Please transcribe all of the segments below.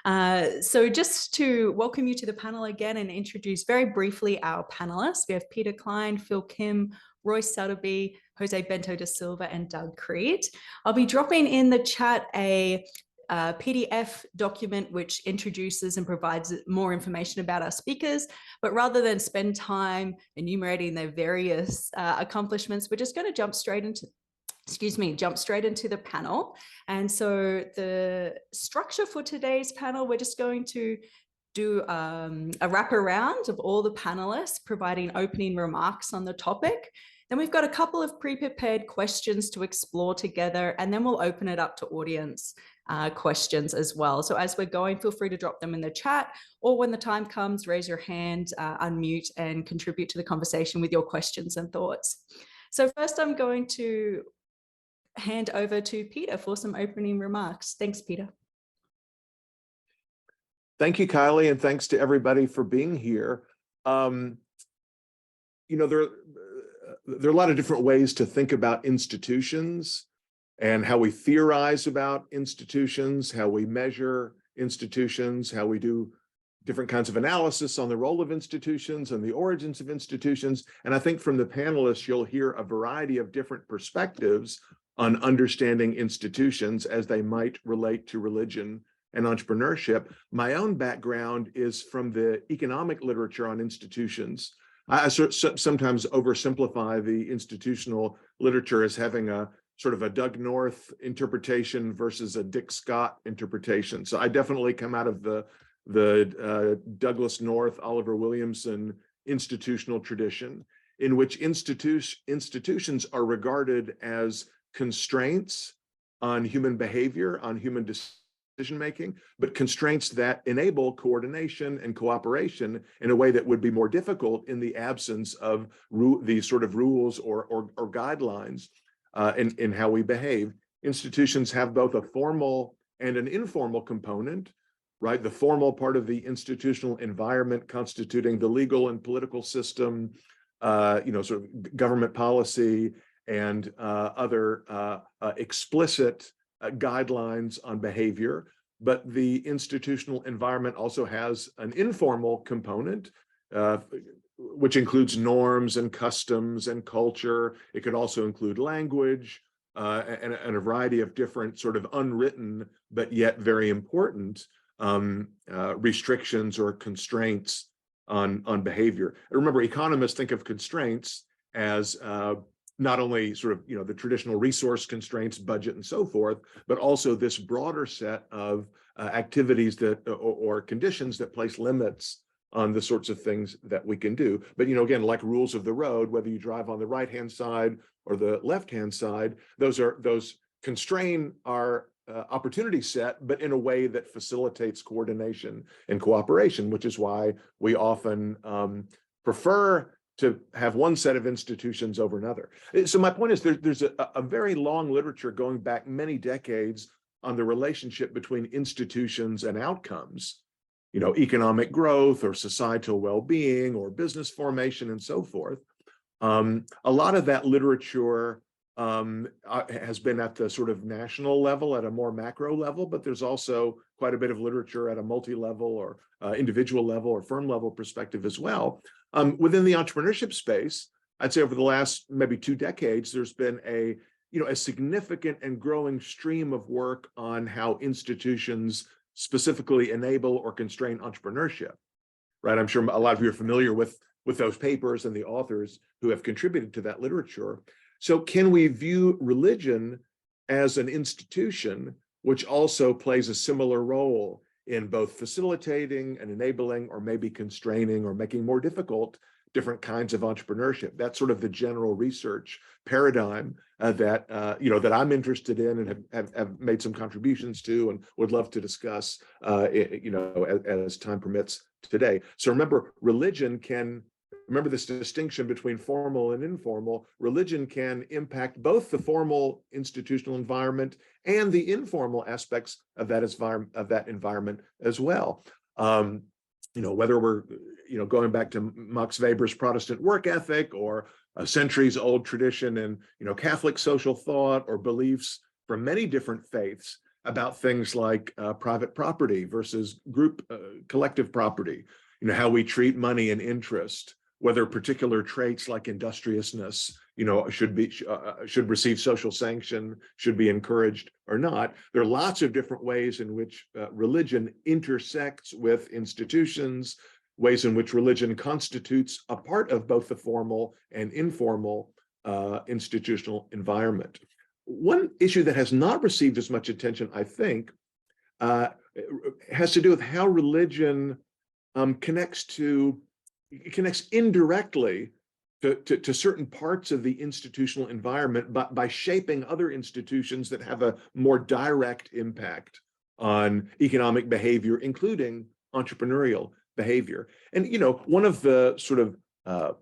So just to welcome you to the panel again and introduce very briefly our panelists. We have Peter Klein, Phil Kim, Roy Suddaby, Jose Bento da Silva, and Doug Creed. I'll be dropping in the chat a PDF document which introduces and provides more information about our speakers, but rather than spend time enumerating their various accomplishments, we're just going to jump straight into the panel. And so the structure for today's panel, we're just going to do a wraparound of all the panelists providing opening remarks on the topic. Then we've got a couple of pre-prepared questions to explore together, and then we'll open it up to audience questions as well. So as we're going, feel free to drop them in the chat, or when the time comes, raise your hand, unmute, and contribute to the conversation with your questions and thoughts. So first I'm going to hand over to Peter for some opening remarks. Thanks, Peter. Thank you, Kylie, and thanks to everybody for being here. You know, there are a lot of different ways to think about institutions and how we theorize about institutions, how we measure institutions, how we do different kinds of analysis on the role of institutions and the origins of institutions. And I think from the panelists, you'll hear a variety of different perspectives on understanding institutions as they might relate to religion and entrepreneurship. My own background is from the economic literature on institutions. I sometimes oversimplify the institutional literature as having a sort of a Doug North interpretation versus a Dick Scott interpretation. So I definitely come out of the Douglas North, Oliver Williamson institutional tradition, in which institutions are regarded as constraints on human behavior, on human decision-making, but constraints that enable coordination and cooperation in a way that would be more difficult in the absence of these sort of rules or guidelines in how we behave. Institutions have both a formal and an informal component, right? The formal part of the institutional environment constituting the legal and political system, sort of government policy, and other explicit guidelines on behavior. But the institutional environment also has an informal component, which includes norms and customs and culture. It could also include language and a variety of different sort of unwritten, but yet very important restrictions or constraints on behavior. Remember, economists think of constraints as not only sort of, the traditional resource constraints, budget and so forth, but also this broader set of activities that or conditions that place limits on the sorts of things that we can do. But, again, like rules of the road, whether you drive on the right-hand side or the left-hand side, those constrain our opportunity set, but in a way that facilitates coordination and cooperation, which is why we often prefer to have one set of institutions over another. So my point is there's a very long literature going back many decades on the relationship between institutions and outcomes, economic growth or societal well-being or business formation and so forth. A lot of that literature has been at the sort of national level, at a more macro level, but there's also quite a bit of literature at a multi-level or individual level or firm level perspective as well. Within the entrepreneurship space, I'd say over the last maybe 2 decades, there's been a significant and growing stream of work on how institutions specifically enable or constrain entrepreneurship, right? I'm sure a lot of you are familiar with those papers and the authors who have contributed to that literature. So can we view religion as an institution which also plays a similar role in both facilitating and enabling, or maybe constraining or making more difficult different kinds of entrepreneurship? That's sort of the general research paradigm that I'm interested in and have made some contributions to and would love to discuss as time permits today. So remember, remember this distinction between formal and informal. Religion can impact both the formal institutional environment and the informal aspects of that environment as well. Whether we're going back to Max Weber's Protestant work ethic, or a centuries-old tradition in Catholic social thought, or beliefs from many different faiths, about things like private property versus group collective property, how we treat money and interest, whether particular traits like industriousness, should receive social sanction, should be encouraged or not. There are lots of different ways in which religion intersects with institutions, ways in which religion constitutes a part of both the formal and informal institutional environment. One issue that has not received as much attention, I think, has to do with how religion connects indirectly to certain parts of the institutional environment by shaping other institutions that have a more direct impact on economic behavior, including entrepreneurial behavior. And, one of the sort of,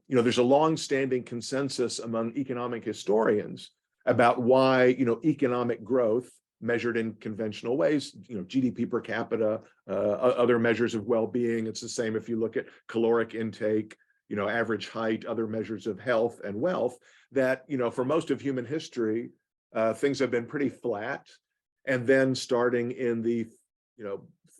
there's a long-standing consensus among economic historians about why, economic growth measured in conventional ways, GDP per capita, other measures of well-being. It's the same if you look at caloric intake, average height, other measures of health and wealth, that, for most of human history, things have been pretty flat. And then starting in the,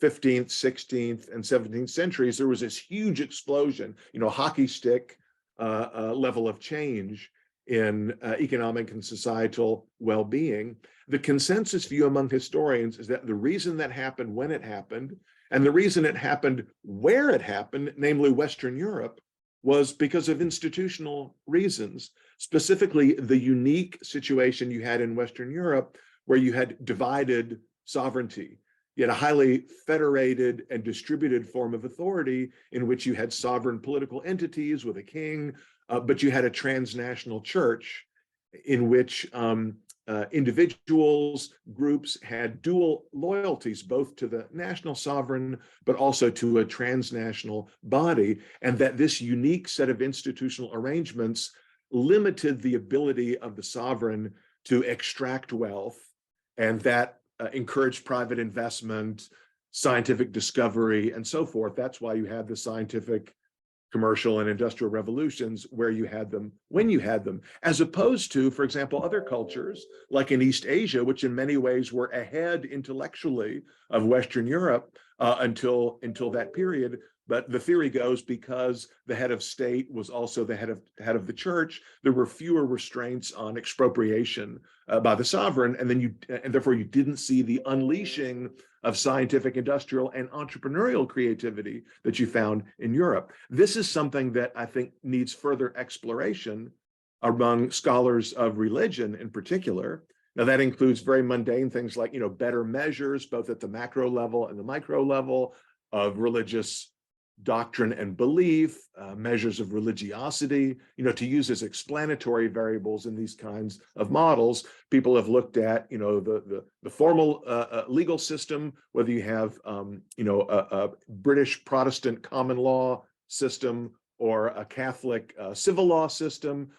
15th, 16th, and 17th centuries, there was this huge explosion, hockey stick level of change in economic and societal well-being. The consensus view among historians is that the reason that happened when it happened, and the reason it happened where it happened, namely Western Europe, was because of institutional reasons, specifically the unique situation you had in Western Europe, where you had divided sovereignty. You had a highly federated and distributed form of authority in which you had sovereign political entities with a king, but you had a transnational church in which individuals, groups had dual loyalties, both to the national sovereign, but also to a transnational body, and that this unique set of institutional arrangements limited the ability of the sovereign to extract wealth, and that encouraged private investment, scientific discovery, and so forth. That's why you had the scientific, commercial, and industrial revolutions where you had them, when you had them, as opposed to, for example, other cultures like in East Asia, which in many ways were ahead intellectually of Western Europe until that period. But the theory goes, because the head of state was also the head of the church, there were fewer restraints on expropriation by the sovereign, and therefore you didn't see the unleashing of scientific, industrial, and entrepreneurial creativity that you found in Europe. This is something that I think needs further exploration among scholars of religion in particular. Now, that includes very mundane things like, better measures, both at the macro level and the micro level, of religious doctrine and belief, measures of religiosity, to use as explanatory variables in these kinds of models. People have looked at, the formal legal system, whether you have, a British Protestant common law system or a Catholic civil law system,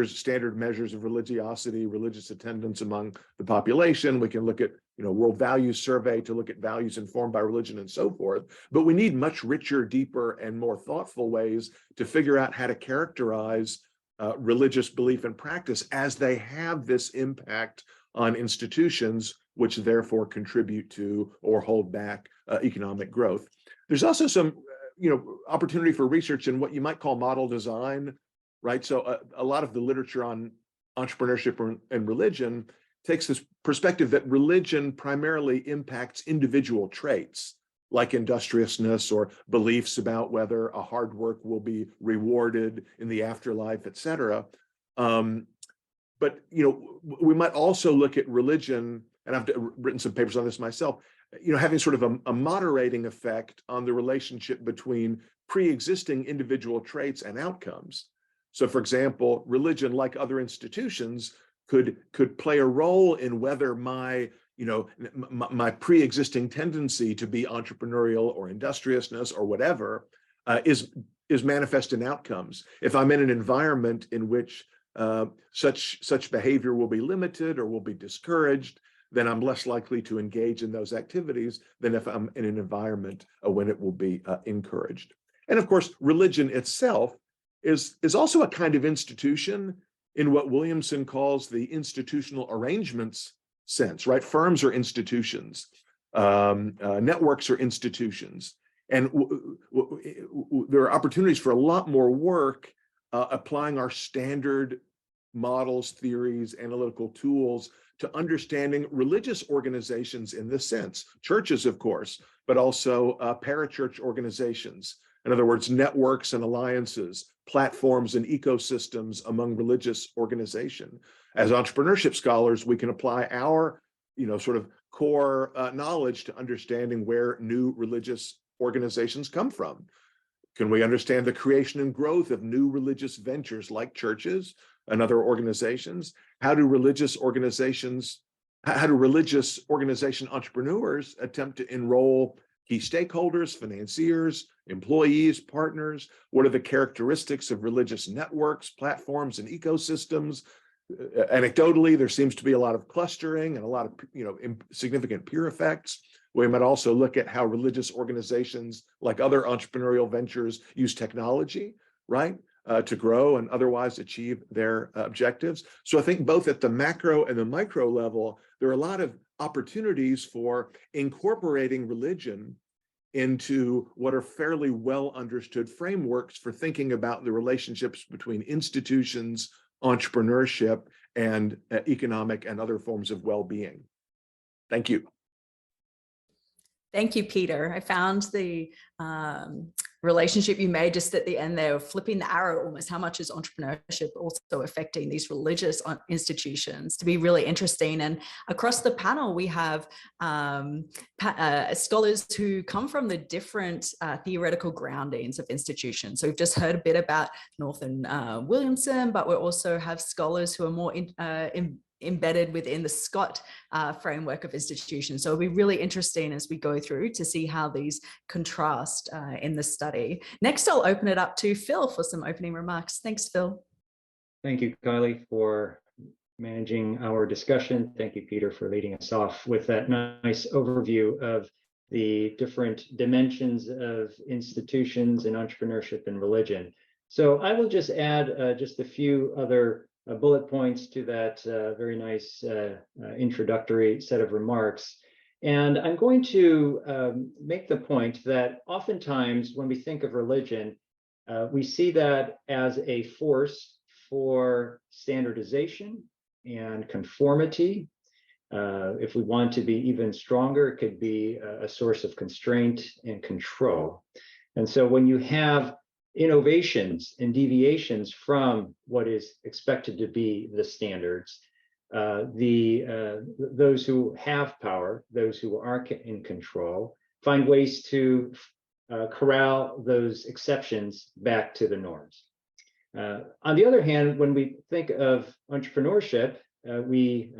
standard measures of religiosity, religious attendance among the population. We can look at, World Values Survey to look at values informed by religion and so forth. But we need much richer, deeper, and more thoughtful ways to figure out how to characterize religious belief and practice as they have this impact on institutions, which therefore contribute to or hold back economic growth. There's also some, opportunity for research in what you might call model design, right? So a lot of the literature on entrepreneurship and religion takes this perspective that religion primarily impacts individual traits like industriousness or beliefs about whether a hard work will be rewarded in the afterlife, et cetera. But, we might also look at religion, and I've written some papers on this myself, having sort of a moderating effect on the relationship between pre-existing individual traits and outcomes. So, for example, religion, like other institutions, could play a role in whether my pre-existing tendency to be entrepreneurial or industriousness or whatever is manifest in outcomes. If I'm in an environment in which such behavior will be limited or will be discouraged, then I'm less likely to engage in those activities than if I'm in an environment when it will be encouraged. And of course, religion itself is also a kind of institution in what Williamson calls the institutional arrangements sense, right? Firms are institutions, networks are institutions, and there are opportunities for a lot more work applying our standard models, theories, analytical tools to understanding religious organizations in this sense, churches, of course, but also parachurch organizations. In other words, networks and alliances, platforms and ecosystems among religious organization. As entrepreneurship scholars, we can apply our, sort of core knowledge to understanding where new religious organizations come from. Can we understand the creation and growth of new religious ventures like churches and other organizations? How do religious organization entrepreneurs attempt to enroll key stakeholders, financiers, employees, partners? What are the characteristics of religious networks, platforms, and ecosystems? Anecdotally, there seems to be a lot of clustering and a lot of significant peer effects. We might also look at how religious organizations, like other entrepreneurial ventures, use technology, right, to grow and otherwise achieve their objectives. So I think both at the macro and the micro level, there are a lot of opportunities for incorporating religion into what are fairly well understood frameworks for thinking about the relationships between institutions, entrepreneurship, and economic and other forms of well-being. Thank you. Thank you, Peter. I found the relationship you made just at the end there, flipping the arrow almost, how much is entrepreneurship also affecting these religious institutions, to be really interesting. And across the panel, we have scholars who come from the different theoretical groundings of institutions. So we've just heard a bit about Norton Williamson, but we also have scholars who are more embedded within the Scott framework of institutions. So it'll be really interesting as we go through to see how these contrast in the study. Next, I'll open it up to Phil for some opening remarks. Thanks, Phil. Thank you, Kylie, for managing our discussion. Thank you, Peter, for leading us off with that nice overview of the different dimensions of institutions and entrepreneurship and religion. So I will just add just a few other bullet points to that very nice introductory set of remarks. And I'm going to make the point that oftentimes when we think of religion, we see that as a force for standardization and conformity. If we want to be even stronger, it could be a source of constraint and control. And so when you have innovations and deviations from what is expected to be the standards, those who have power, those who are in control, find ways to corral those exceptions back to the norms. On the other hand, when we think of entrepreneurship, we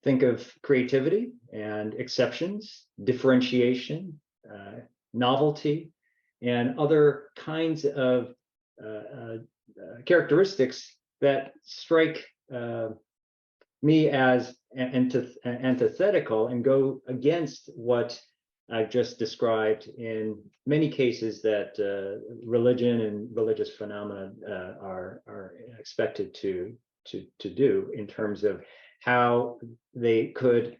think of creativity and exceptions, differentiation, novelty, and other kinds of characteristics that strike me as antithetical and go against what I've just described in many cases that religion and religious phenomena are expected to do in terms of how they could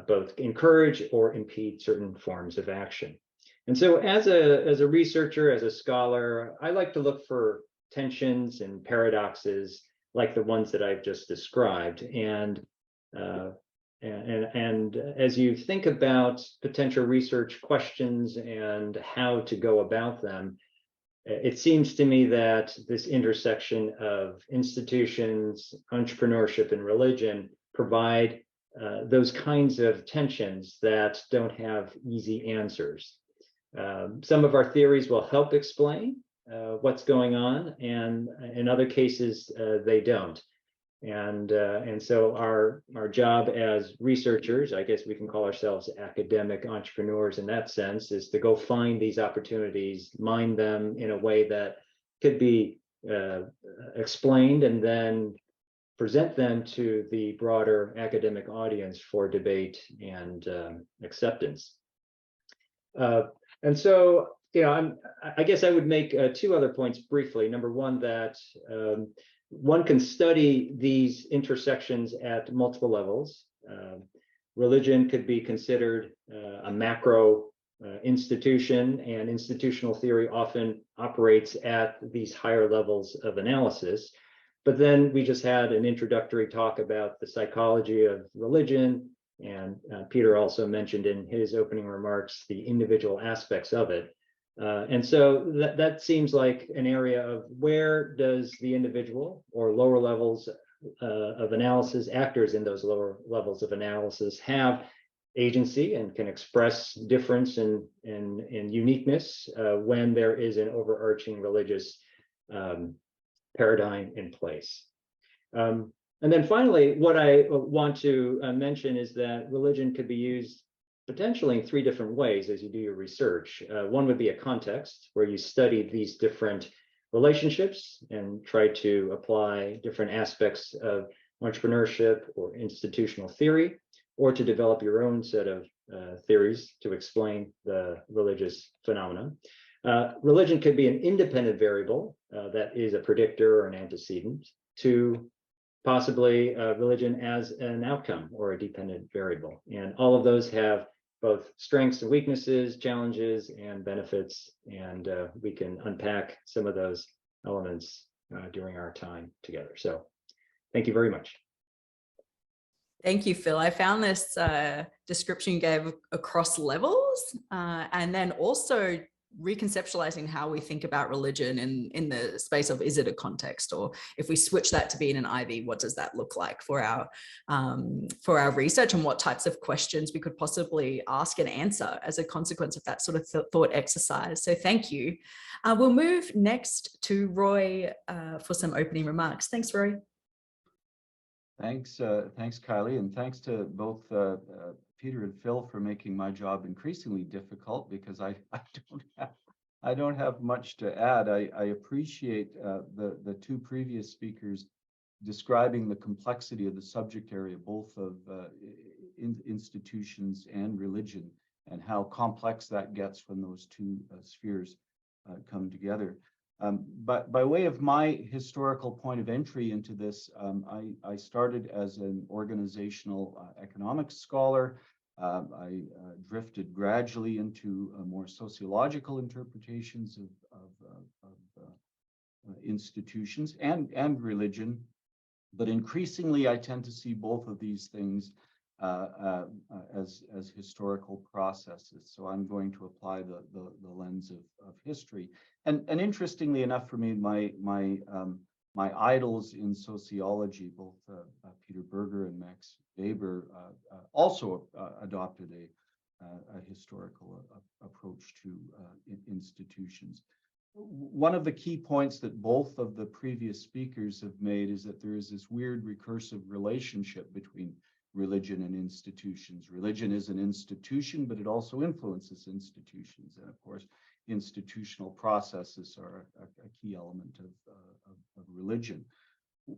both encourage or impede certain forms of action. And so as a researcher, as a scholar, I like to look for tensions and paradoxes like the ones that I've just described. And as you think about potential research questions and how to go about them, it seems to me that this intersection of institutions, entrepreneurship, and religion provide those kinds of tensions that don't have easy answers. Some of our theories will help explain what's going on, and in other cases, they don't. And so our job as researchers, I guess we can call ourselves academic entrepreneurs in that sense, is to go find these opportunities, mine them in a way that could be explained, and then present them to the broader academic audience for debate and acceptance. And so, I guess I would make two other points briefly. Number one, that one can study these intersections at multiple levels. Religion could be considered a macro institution, and institutional theory often operates at these higher levels of analysis. But then we just had an introductory talk about the psychology of religion, and Peter also mentioned in his opening remarks the individual aspects of it. And so that seems like an area of where does the individual or lower levels of analysis, actors in those lower levels of analysis, have agency and can express difference and uniqueness when there is an overarching religious paradigm in place. And then finally, what I want to mention is that religion could be used potentially in 3 different ways as you do your research. One would be a context where you study these different relationships and try to apply different aspects of entrepreneurship or institutional theory, or to develop your own set of theories to explain the religious phenomenon. Religion could be an independent variable that is a predictor or an antecedent to possibly religion as an outcome or a dependent variable. And all of those have both strengths and weaknesses, challenges and benefits, and we can unpack some of those elements during our time together. So thank you very much. Thank you, Phil. I found this description you gave across levels and then also reconceptualizing how we think about religion in the space of, is it a context, or if we switch that to being an IV, what does that look like for our research, and what types of questions we could possibly ask and answer as a consequence of that sort of thought exercise. So thank you. We'll move next to Roy for some opening remarks. Thanks, Roy. Thanks, Kylie, and thanks to both Peter and Phil for making my job increasingly difficult, because I don't have much to add. I appreciate the 2 previous speakers describing the complexity of the subject area, both of institutions and religion, and how complex that gets when those 2 spheres come together. But by way of my historical point of entry into this, I started as an organizational economics scholar. I drifted gradually into more sociological interpretations of institutions and religion. But increasingly, I tend to see both of these things as historical processes. So I'm going to apply the lens of history. And interestingly enough for me, my idols in sociology, both Peter Berger and Max Weber, also adopted a historical approach to institutions. One of the key points that both of the previous speakers have made is that there is this weird recursive relationship between religion and institutions. Religion is an institution, but it also influences institutions. And of course, institutional processes are a key element of religion.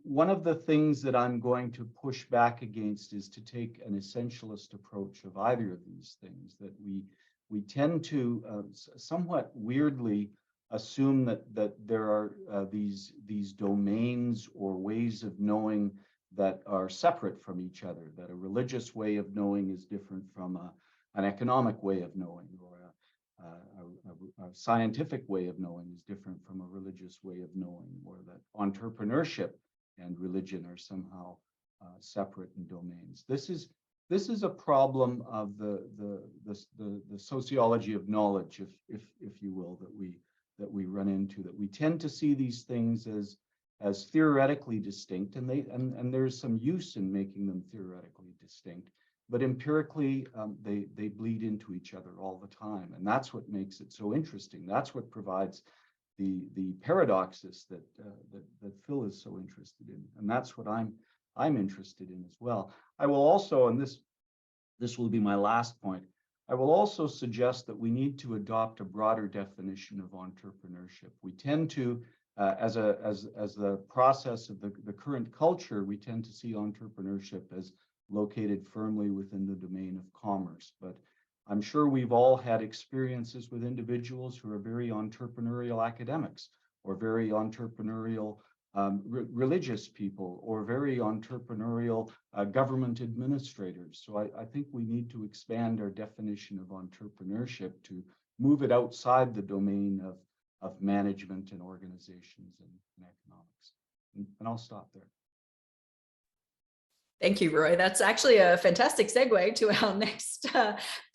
One of the things that I'm going to push back against is to take an essentialist approach of either of these things, that we tend to somewhat weirdly assume that there are these domains or ways of knowing that are separate from each other, that a religious way of knowing is different from an economic way of knowing, or a scientific way of knowing is different from a religious way of knowing, or that entrepreneurship and religion are somehow separate in domains. This is a problem of the sociology of knowledge, if you will, that we run into, that we tend to see these things as theoretically distinct, and there's some use in making them theoretically distinct, but empirically they bleed into each other all the time, and that's what makes it so interesting. That's what provides the paradoxes that Phil is so interested in, and that's what I'm interested in as well. I will also, and this will be my last point, I will also suggest that we need to adopt a broader definition of entrepreneurship. We tend to, as the process of the current culture, we tend to see entrepreneurship as located firmly within the domain of commerce. But I'm sure we've all had experiences with individuals who are very entrepreneurial academics, or very entrepreneurial religious people, or very entrepreneurial government administrators. So I think we need to expand our definition of entrepreneurship to move it outside the domain of management and organizations and economics. And I'll stop there. Thank you, Roy. That's actually a fantastic segue to our next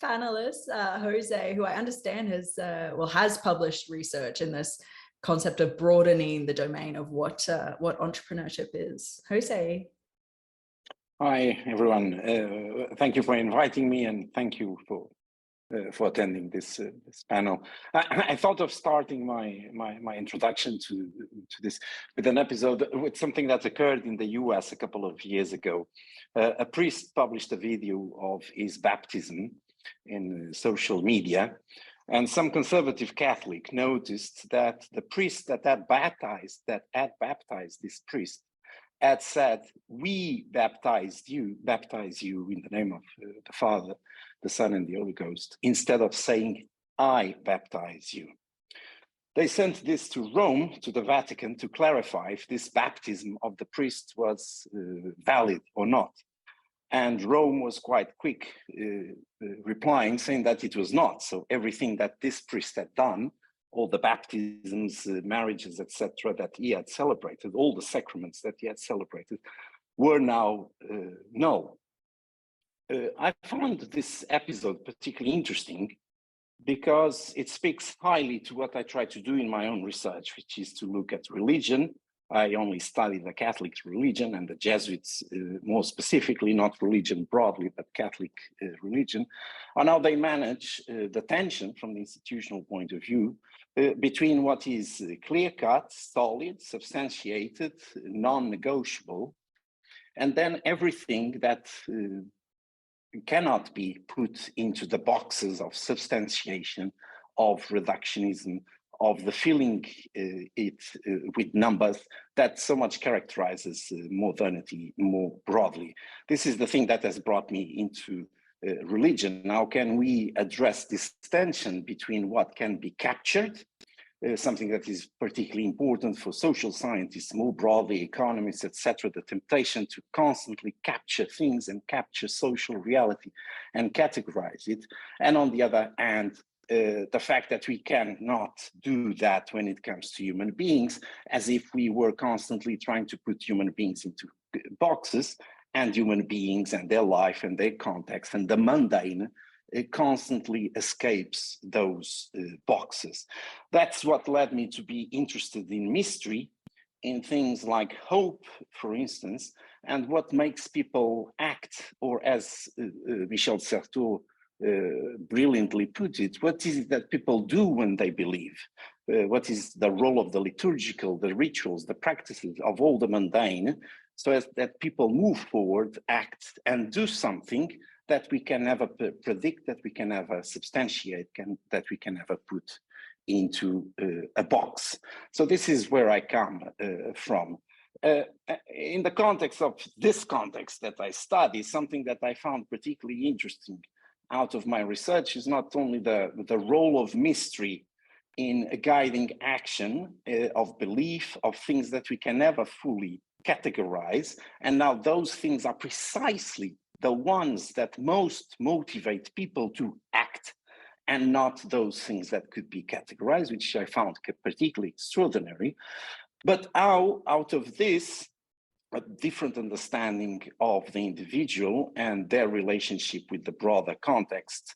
panelist, Jose, who I understand has published research in this concept of broadening the domain of what entrepreneurship is. Jose. Hi, everyone. Thank you for inviting me, and thank you for attending this panel. I thought of starting my introduction to this with an episode with something that occurred in the US a couple of years ago. A priest published a video of his baptism in social media, and some conservative Catholic noticed that the priest that had baptized this priest had said, "We baptize you in the name of the Father, the Son, and the Holy Ghost," instead of saying, "I baptize you." They sent this to Rome, to the Vatican, to clarify if this baptism of the priest was valid or not. And Rome was quite quick replying, saying that it was not. So everything that this priest had done, all the baptisms, marriages, etc., that he had celebrated, all the sacraments that he had celebrated, were now null. I found this episode particularly interesting because it speaks highly to what I try to do in my own research, which is to look at religion. I only study the Catholic religion and the Jesuits, more specifically, not religion broadly, but Catholic religion, on how they manage the tension from the institutional point of view between what is clear-cut, solid, substantiated, non-negotiable, and then everything that cannot be put into the boxes of substantiation, of reductionism, of the filling it with numbers that so much characterizes modernity more broadly. This is the thing that has brought me into religion. How can we address this tension between what can be captured, something that is particularly important for social scientists, more broadly, economists, etc., the temptation to constantly capture things and capture social reality and categorize it. And on the other hand, the fact that we cannot do that when it comes to human beings, as if we were constantly trying to put human beings into boxes, and human beings and their life and their context and the mundane constantly escapes those boxes. That's what led me to be interested in mystery, in things like hope, for instance, and what makes people act, or as Michel Certeau brilliantly put it, what is it that people do when they believe? What is the role of the liturgical, the rituals, the practices of all the mundane, so as that people move forward, act, and do something that we can never predict, that we can never substantiate, that we can never put into a box. So this is where I come from. In the context of this context that I study, something that I found particularly interesting out of my research is not only the role of mystery in guiding action, of belief, of things that we can never fully categorize. And now those things are precisely the ones that most motivate people to act, and not those things that could be categorized, which I found particularly extraordinary. But how, out of this, a different understanding of the individual and their relationship with the broader context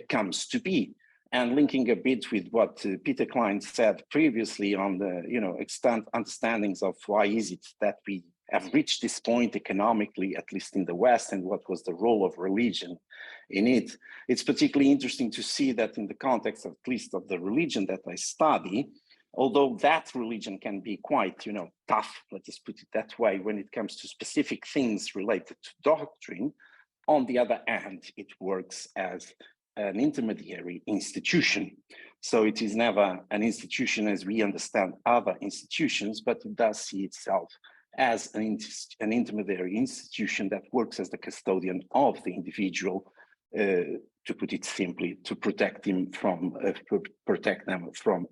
comes to be. And linking a bit with what Peter Klein said previously on the extant understandings of why is it that we have reached this point economically, at least in the West, and what was the role of religion in it. It's particularly interesting to see that in the context, at least of the religion that I study, although that religion can be quite, tough, let's just put it that way, when it comes to specific things related to doctrine, on the other hand, it works as an intermediary institution. So it is never an institution as we understand other institutions, but it does see itself as an intermediary institution that works as the custodian of the individual to put it simply, to protect them from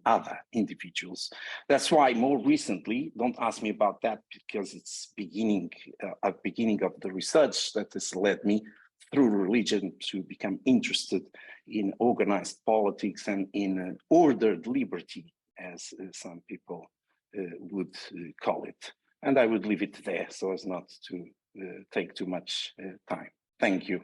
other individuals. That's why more recently, don't ask me about that because it's beginning of the research that has led me through religion to become interested in organized politics and in ordered liberty, as some people would call it. And I would leave it there so as not to take too much time. Thank you.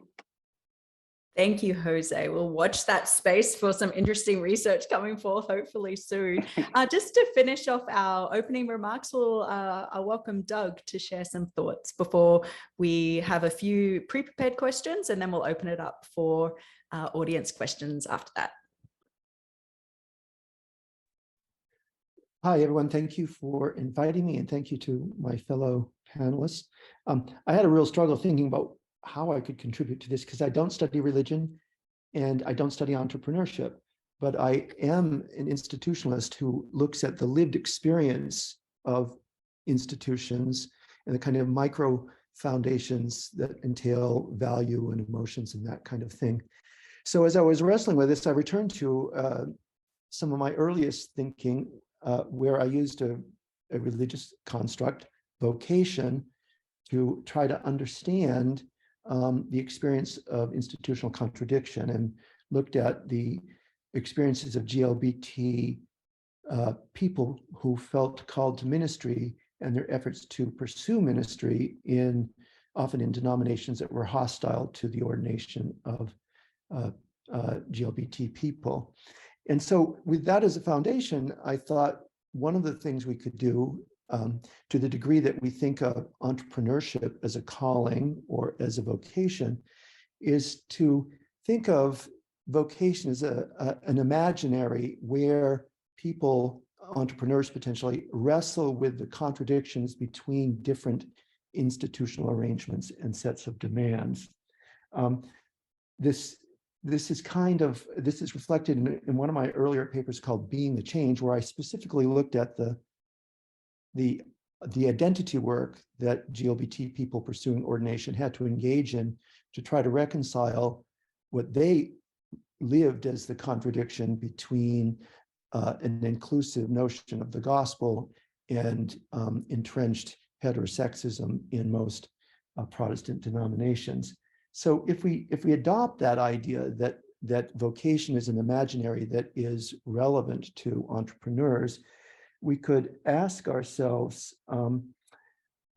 Thank you, Jose. We'll watch that space for some interesting research coming forth, hopefully soon. Just to finish off our opening remarks, I'll welcome Doug to share some thoughts before we have a few pre-prepared questions, and then we'll open it up for audience questions after that. Hi, everyone. Thank you for inviting me, and thank you to my fellow panelists. I had a real struggle thinking about how I could contribute to this because I don't study religion and I don't study entrepreneurship, but I am an institutionalist who looks at the lived experience of institutions and the kind of micro foundations that entail value and emotions and that kind of thing. So as I was wrestling with this, I returned to some of my earliest thinking where I used a religious construct, vocation, to try to understand the experience of institutional contradiction, and looked at the experiences of GLBT people who felt called to ministry and their efforts to pursue ministry often in denominations that were hostile to the ordination of GLBT people. And so with that as a foundation, I thought one of the things we could do, to the degree that we think of entrepreneurship as a calling or as a vocation, is to think of vocation as an imaginary where people, entrepreneurs potentially, wrestle with the contradictions between different institutional arrangements and sets of demands. This is reflected in one of my earlier papers called Being the Change, where I specifically looked at the identity work that GLBT people pursuing ordination had to engage in to try to reconcile what they lived as the contradiction between an inclusive notion of the gospel and entrenched heterosexism in most Protestant denominations. So if we adopt that idea that vocation is an imaginary that is relevant to entrepreneurs, we could ask ourselves,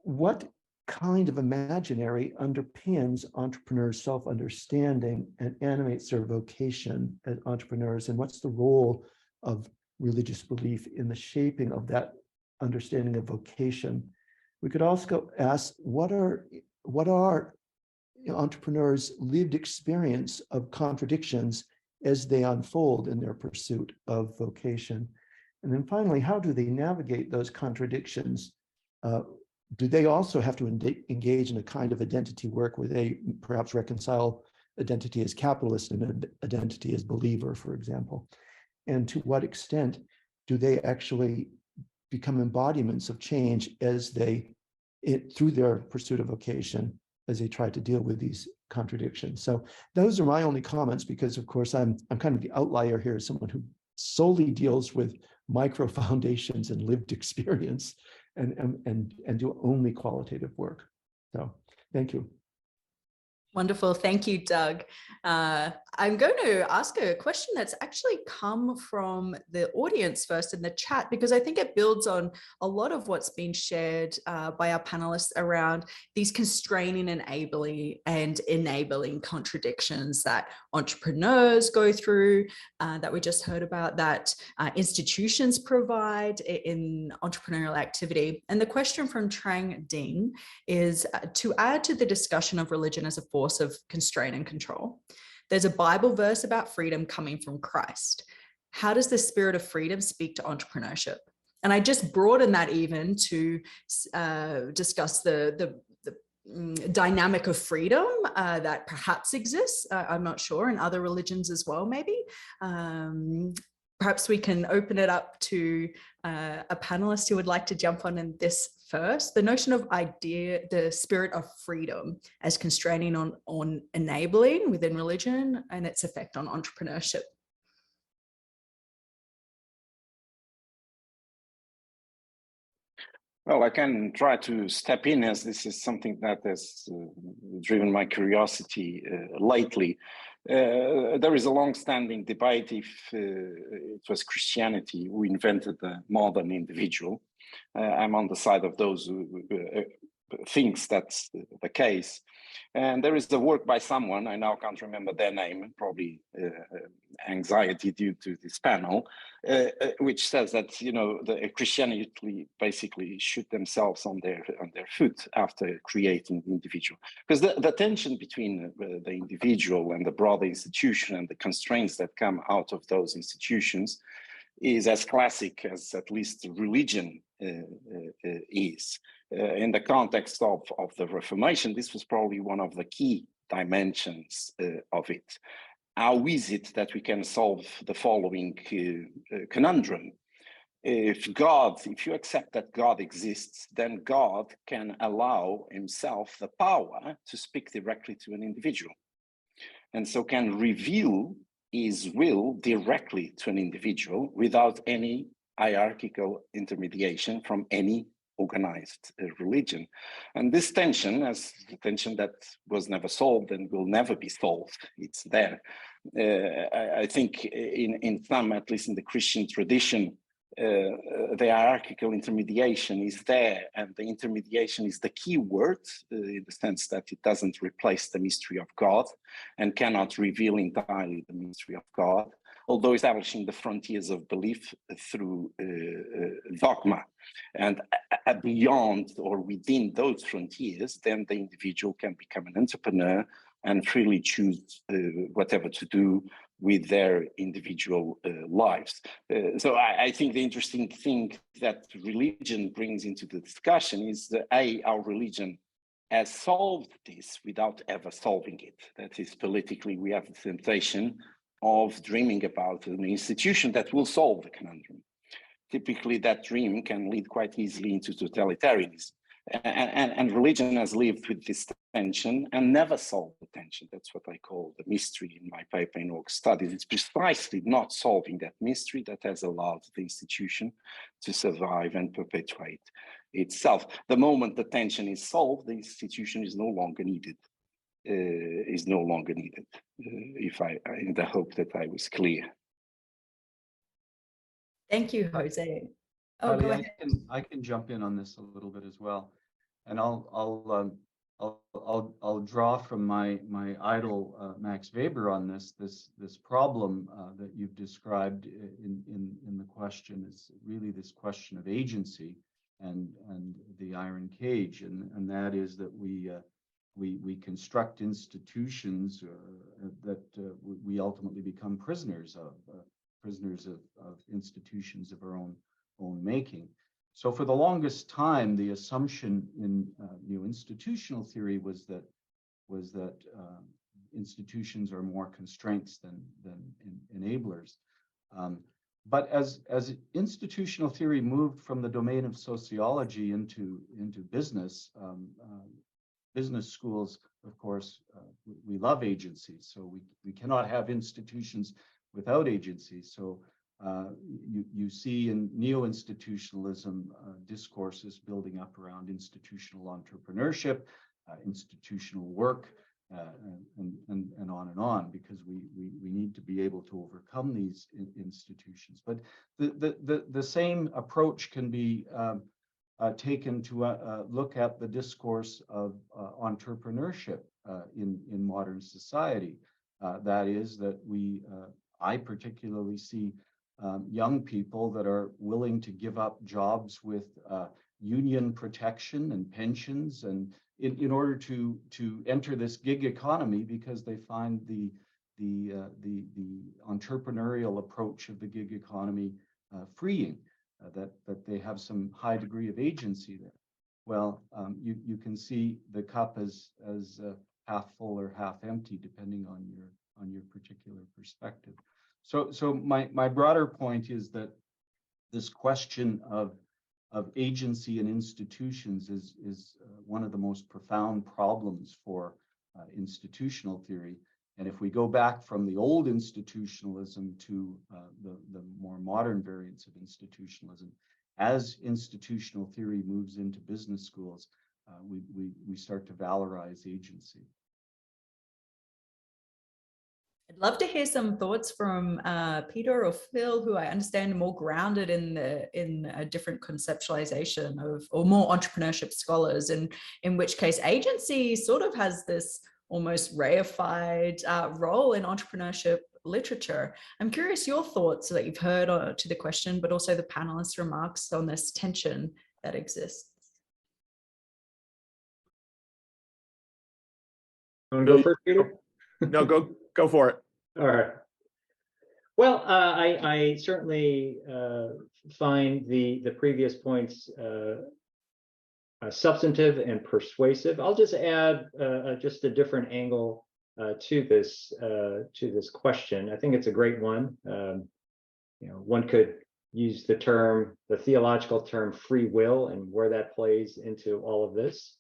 what kind of imaginary underpins entrepreneurs' self-understanding and animates their vocation as entrepreneurs, and what's the role of religious belief in the shaping of that understanding of vocation? We could also ask, what are entrepreneurs' lived experience of contradictions as they unfold in their pursuit of vocation? And then finally, how do they navigate those contradictions? Do they also have to engage in a kind of identity work where they perhaps reconcile identity as capitalist and identity as believer, for example? And to what extent do they actually become embodiments of change as through their pursuit of vocation, as they try to deal with these contradictions? So those are my only comments, because of course I'm kind of the outlier here, as someone who solely deals with micro foundations and lived experience and do only qualitative work. So thank you. Wonderful. Thank you, Doug. I'm going to ask a question that's actually come from the audience first in the chat, because I think it builds on a lot of what's been shared by our panelists around these constraining and enabling contradictions that entrepreneurs go through, that we just heard about, that institutions provide in entrepreneurial activity. And the question from Trang Ding is to add to the discussion of religion as a force of constraint and control. There's a Bible verse about freedom coming from Christ. How does the spirit of freedom speak to entrepreneurship? And I just broaden that even to discuss the dynamic of freedom that perhaps exists, I'm not sure, in other religions as well, maybe. perhaps we can open it up to a panelist who would like to jump on in this first. The notion of the spirit of freedom as constraining on enabling within religion and its effect on entrepreneurship. Well, I can try to step in, as this is something that has driven my curiosity lately. There is a long-standing debate if it was Christianity who invented the modern individual. I'm on the side of those who thinks that's the case. And there is a work by someone, I now can't remember their name, probably anxiety due to this panel, which says that, you know, the Christianity basically shoot themselves on their foot after creating the individual. Because the tension between the individual and the broader institution and the constraints that come out of those institutions is as classic as at least religion is. In the context of the Reformation, this was probably one of the key dimensions of it. How is it that we can solve the following conundrum? If you accept that God exists, then God can allow himself the power to speak directly to an individual, and so can reveal his will directly to an individual without any hierarchical intermediation from any organized religion. And this tension, as the tension that was never solved and will never be solved, it's there. I think in some, at least in the Christian tradition, the hierarchical intermediation is there, and the intermediation is the key word in the sense that it doesn't replace the mystery of God and cannot reveal entirely the mystery of God, although establishing the frontiers of belief through dogma. And beyond or within those frontiers, then the individual can become an entrepreneur and freely choose whatever to do with their individual lives. So I think the interesting thing that religion brings into the discussion is that our religion has solved this without ever solving it. That is, politically, we have the temptation of dreaming about an institution that will solve the conundrum. Typically, that dream can lead quite easily into totalitarianism. And religion has lived with this tension and never solved the tension. That's what I call the mystery in my paper in Org Studies. It's precisely not solving that mystery that has allowed the institution to survive and perpetuate itself. The moment the tension is solved, the institution is no longer needed. In the hope that I was clear. Thank you, Jose. Oh, Kylie, go ahead. I can jump in on this a little bit as well, and I'll draw from my idol Max Weber on this problem that you've described in the question. Is really this question of agency and the iron cage, and that is that we construct institutions that we ultimately become prisoners of institutions of our own making. So for the longest time, the assumption in institutional theory was that institutions are more constraints than enablers. But as institutional theory moved from the domain of sociology into business, business schools, of course, we love agencies, so we cannot have institutions without agency. So you see in neo-institutionalism discourses building up around institutional entrepreneurship, institutional work, and on, because we need to be able to overcome these institutions. But the same approach can be taken to look at the discourse of entrepreneurship in modern society. That is that I particularly see young people that are willing to give up jobs with union protection and pensions, and in order to enter this gig economy, because they find the entrepreneurial approach of the gig economy freeing, that they have some high degree of agency there. Well, you can see the cup as half full or half empty, depending on your particular perspective. So my broader point is that this question of agency and institutions is one of the most profound problems for institutional theory. And if we go back from the old institutionalism to the more modern variants of institutionalism, as institutional theory moves into business schools, we start to valorize agency. I'd love to hear some thoughts from Peter or Phil, who I understand are more grounded in a different conceptualization of, or more entrepreneurship scholars, and in which case agency sort of has this almost reified role in entrepreneurship literature. I'm curious your thoughts that you've heard to the question, but also the panelists' remarks on this tension that exists. Want to go first, Peter? No, go for it. All right. Well, I certainly find the previous points substantive and persuasive. I'll just add just a different angle to this question. I think it's a great one. One could use the theological term free will, and where that plays into all of this.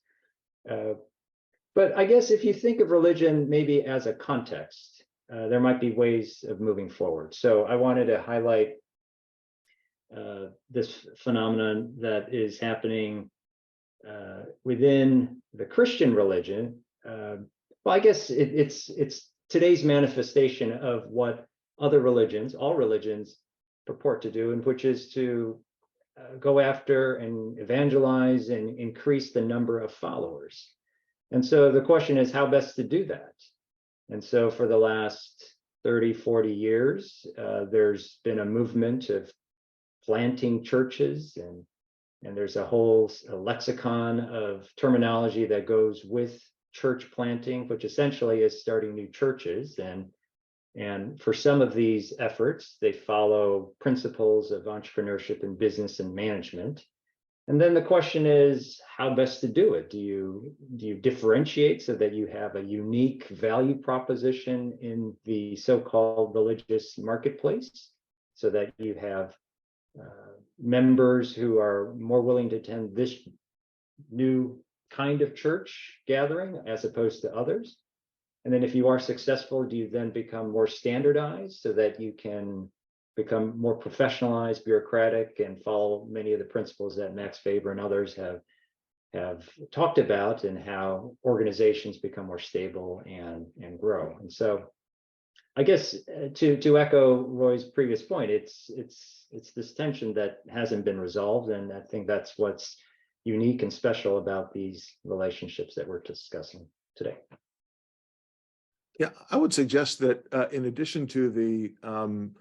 But I guess if you think of religion maybe as a context, there might be ways of moving forward. So I wanted to highlight this phenomenon that is happening within the Christian religion. Well, I guess it's today's manifestation of what other religions, all religions, purport to do, and which is to go after and evangelize and increase the number of followers. And so the question is how best to do that. And so for the last 30, 40 years, there's been a movement of planting churches, and there's a whole lexicon of terminology that goes with church planting, which essentially is starting new churches. And for some of these efforts, they follow principles of entrepreneurship and business and management. And then the question is how best to do it. Do you differentiate so that you have a unique value proposition in the so-called religious marketplace, so that you have members who are more willing to attend this new kind of church gathering as opposed to others? And then if you are successful, do you then become more standardized so that you can become more professionalized, bureaucratic, and follow many of the principles that Max Weber and others have talked about, and how organizations become more stable and grow? And so I guess to echo Roy's previous point, it's this tension that hasn't been resolved, and I think that's what's unique and special about these relationships that we're discussing today. Yeah, I would suggest that in addition to the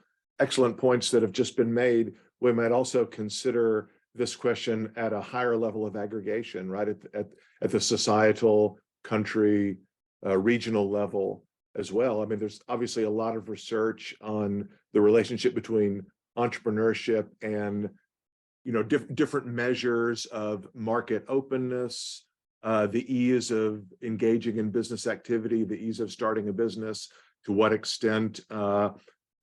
excellent points that have just been made, we might also consider this question at a higher level of aggregation, right? At the societal, country, regional level as well. I mean, there's obviously a lot of research on the relationship between entrepreneurship and, different measures of market openness, the ease of engaging in business activity, the ease of starting a business, to what extent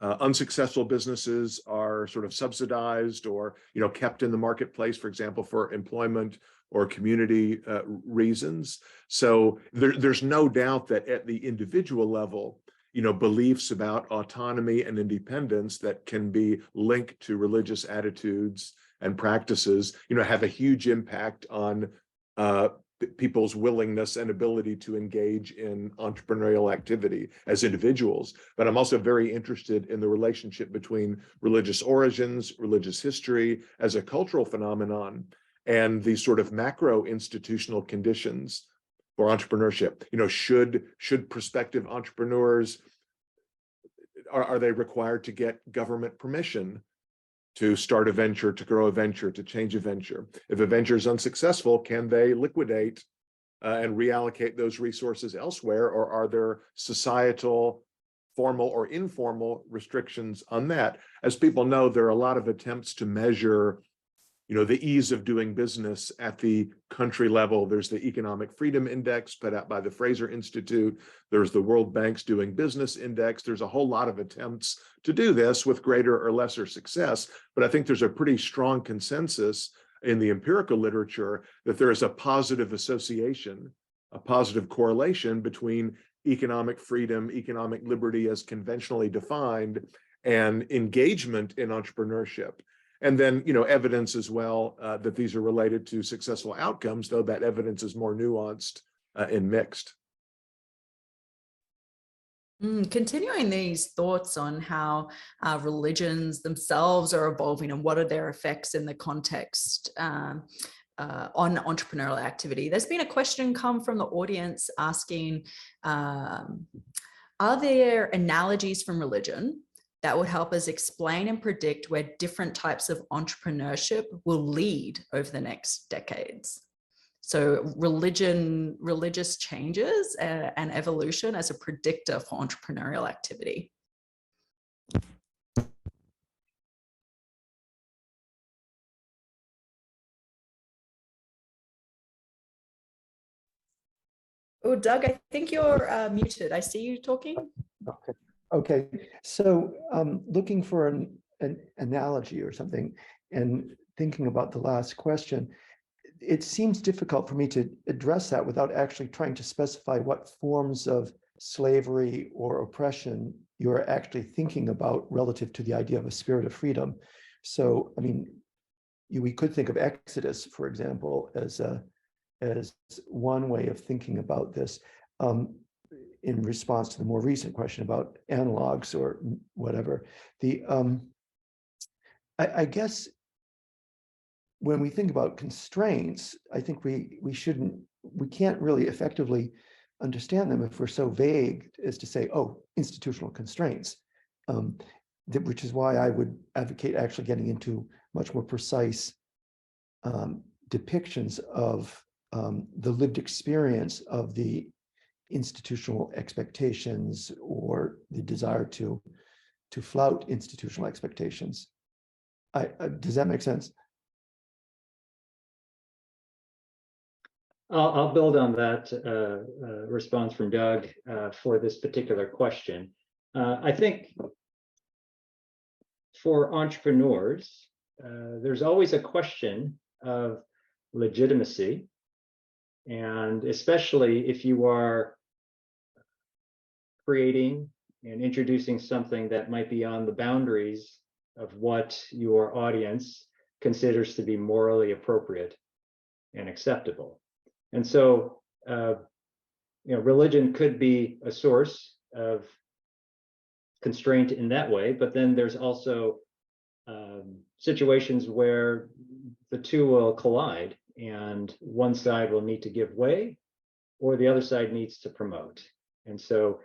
unsuccessful businesses are sort of subsidized or kept in the marketplace, for example, for employment or community reasons. So there's no doubt that at the individual level, beliefs about autonomy and independence that can be linked to religious attitudes and practices, have a huge impact on people's willingness and ability to engage in entrepreneurial activity as individuals. But I'm also very interested in the relationship between religious origins, religious history as a cultural phenomenon, and these sort of macro institutional conditions for entrepreneurship. Should prospective entrepreneurs, are they required to get government permission to start a venture, to grow a venture, to change a venture? If a venture is unsuccessful, can they liquidate and reallocate those resources elsewhere? Or are there societal, formal or informal restrictions on that? As people know, there are a lot of attempts to measure the ease of doing business at the country level. There's the Economic Freedom Index put out by the Fraser Institute. There's the World Bank's Doing Business Index. There's a whole lot of attempts to do this with greater or lesser success. But I think there's a pretty strong consensus in the empirical literature that there is a positive association, a positive correlation between economic freedom, economic liberty as conventionally defined, and engagement in entrepreneurship. And then, evidence as well that these are related to successful outcomes, though that evidence is more nuanced and mixed. Continuing these thoughts on how religions themselves are evolving and what are their effects in the context on entrepreneurial activity. There's been a question come from the audience asking, are there analogies from religion that would help us explain and predict where different types of entrepreneurship will lead over the next decades? So religious changes and evolution as a predictor for entrepreneurial activity. Oh, Doug, I think you're muted. I see you talking. Okay. So looking for an analogy or something and thinking about the last question, it seems difficult for me to address that without actually trying to specify what forms of slavery or oppression you're actually thinking about relative to the idea of a spirit of freedom. So, I mean, we could think of Exodus, for example, as one way of thinking about this. In response to the more recent question about analogs or whatever, I guess when we think about constraints, I think we can't really effectively understand them if we're so vague as to say, oh, institutional constraints, which is why I would advocate actually getting into much more precise depictions of the lived experience of the institutional expectations or the desire to flout institutional expectations. Does that make sense? I'll build on that response from Doug for this particular question. I think for entrepreneurs, there's always a question of legitimacy, and especially if you are creating and introducing something that might be on the boundaries of what your audience considers to be morally appropriate and acceptable. And so, religion could be a source of constraint in that way, but then there's also situations where the two will collide and one side will need to give way or the other side needs to promote. And so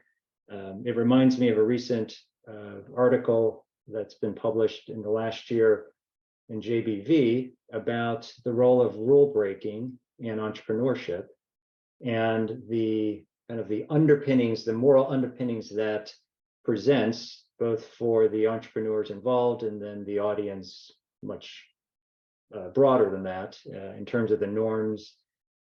it reminds me of a recent article that's been published in the last year in JBV about the role of rule breaking in entrepreneurship and the kind of the underpinnings, the moral underpinnings that presents both for the entrepreneurs involved and then the audience much broader than that in terms of the norms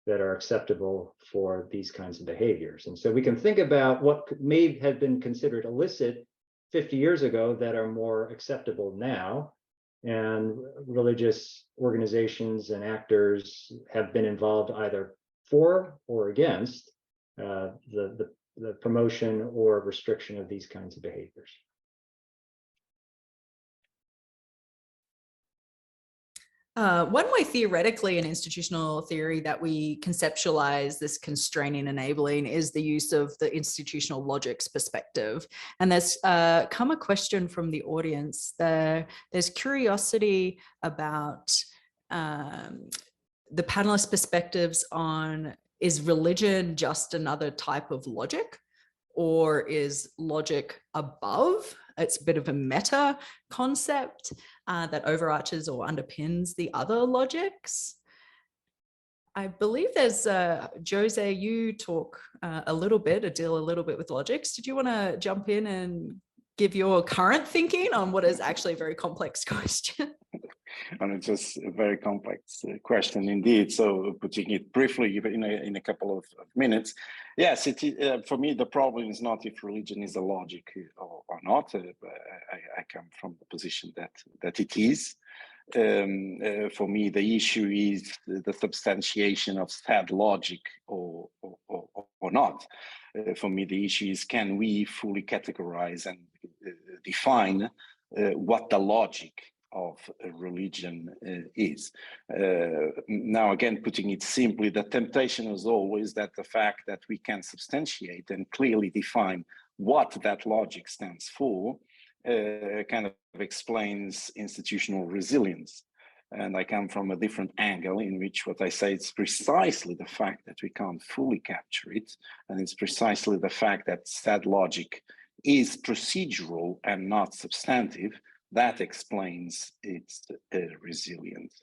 that are acceptable for these kinds of behaviors. And so we can think about what may have been considered illicit 50 years ago that are more acceptable now. And religious organizations and actors have been involved either for or against the promotion or restriction of these kinds of behaviors. One way theoretically in institutional theory that we conceptualize this constraining enabling is the use of the institutional logics perspective. And there's come a question from the audience. There's curiosity about the panelists' perspectives on, is religion just another type of logic, or is logic above? It's a bit of a meta concept that overarches or underpins the other logics. I believe there's, Jose, you talk deal a little bit with logics. Did you want to jump in and give your current thinking on what is actually a very complex question? And it's just a very complex question indeed. So putting it briefly in a couple of minutes, yes, for me, the problem is not if religion is a logic or not. I come from the position that it is. For me, the issue is the substantiation of said logic or not. For me, the issue is, can we fully categorize and define what the logic of religion is? Now, again, putting it simply, the temptation is always that the fact that we can substantiate and clearly define what that logic stands for kind of explains institutional resilience. And I come from a different angle in which what I say is precisely the fact that we can't fully capture it. And it's precisely the fact that said logic is procedural and not substantive that explains its resilience.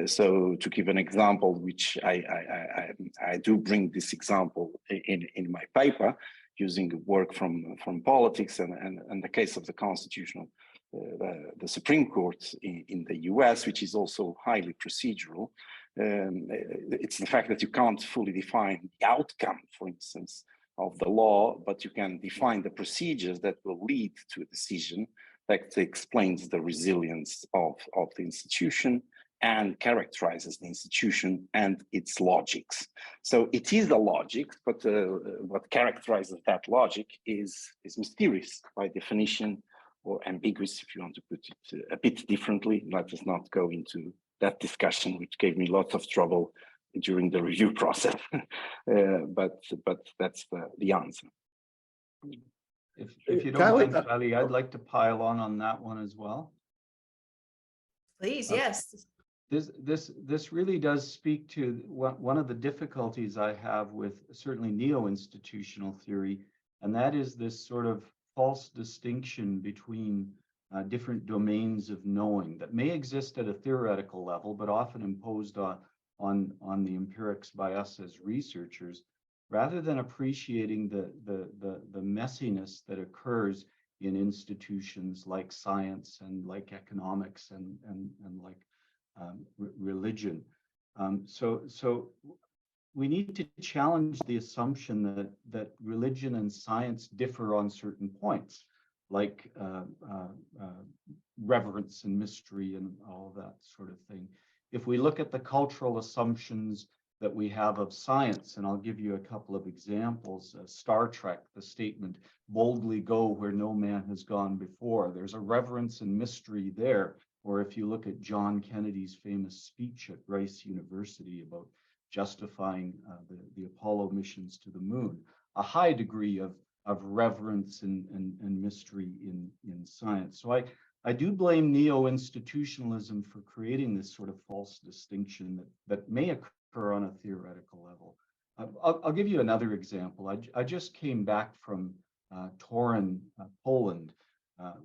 So to give an example, which I do bring this example in my paper, using work from politics and the case of the constitutional, the Supreme Court in the US, which is also highly procedural. It's the fact that you can't fully define the outcome, for instance, of the law, but you can define the procedures that will lead to a decision that explains the resilience of the institution and characterizes the institution and its logics. So it is the logic, but what characterizes that logic is mysterious by definition, or ambiguous, if you want to put it a bit differently. Let us not go into that discussion, which gave me lots of trouble during the review process. But that's the answer. If you don't mind, Kylie, I'd like to pile on that one as well. Please, yes. This really does speak to one of the difficulties I have with certainly neo-institutional theory, and that is this sort of false distinction between different domains of knowing that may exist at a theoretical level, but often imposed on the empirics by us as researchers, rather than appreciating the messiness that occurs in institutions like science and like economics and like religion. So we need to challenge the assumption that religion and science differ on certain points, like reverence and mystery and all that sort of thing. If we look at the cultural assumptions that we have of science, and I'll give you a couple of examples. Star Trek, the statement, boldly go where no man has gone before. There's a reverence and mystery there. Or if you look at John Kennedy's famous speech at Rice University about justifying the Apollo missions to the moon, a high degree of reverence and mystery in science. So I do blame neo-institutionalism for creating this sort of false distinction that may occur on a theoretical level. I'll give you another example. I just came back from Torun, Poland,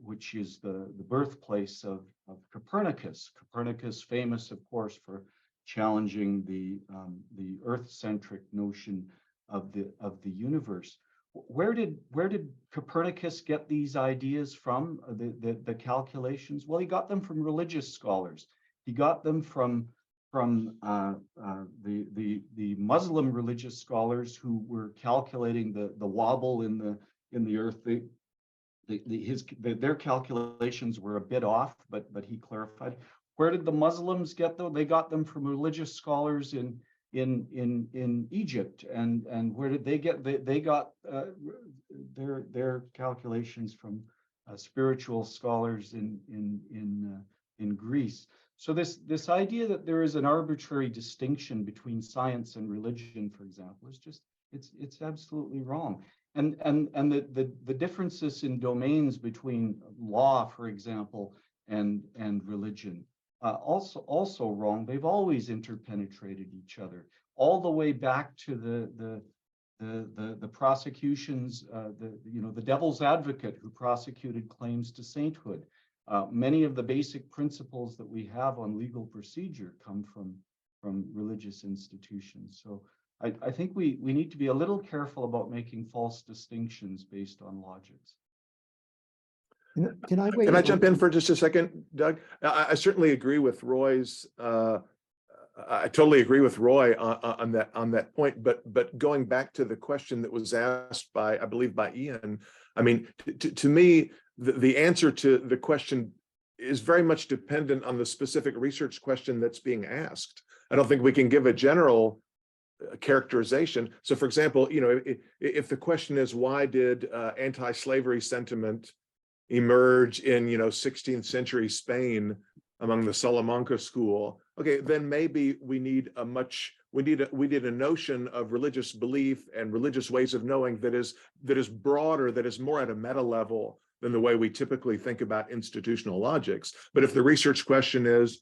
which is the birthplace of Copernicus. Copernicus, famous, of course, for challenging the Earth-centric notion of the universe. Where did Copernicus get these ideas from? The calculations? Well, he got them from religious scholars. He got them from the Muslim religious scholars who were calculating the wobble in the Earth. Their calculations were a bit off, but he clarified. Where did the Muslims get them? They got them from religious scholars in Egypt, and where did they get? They got their calculations from spiritual scholars in Greece. So this idea that there is an arbitrary distinction between science and religion, for example, is just it's absolutely wrong. And the differences in domains between law, for example, and religion, also wrong. They've always interpenetrated each other, all the way back to the prosecutions, the devil's advocate who prosecuted claims to sainthood. Many of the basic principles that we have on legal procedure come from religious institutions. So I think we need to be a little careful about making false distinctions based on logics. Can I wait? Can I jump in for just a second, Doug? I certainly agree with Roy's. I totally agree with Roy on that point. But going back to the question that was asked by, I believe, by Ian. I mean, to me, the answer to the question is very much dependent on the specific research question that's being asked. I don't think we can give a general characterization. So, for example, if the question is why did anti-slavery sentiment emerge in 16th century Spain among the Salamanca school, okay, then maybe we need a notion of religious belief and religious ways of knowing that is broader, that is more at a meta level than the way we typically think about institutional logics. But if the research question is,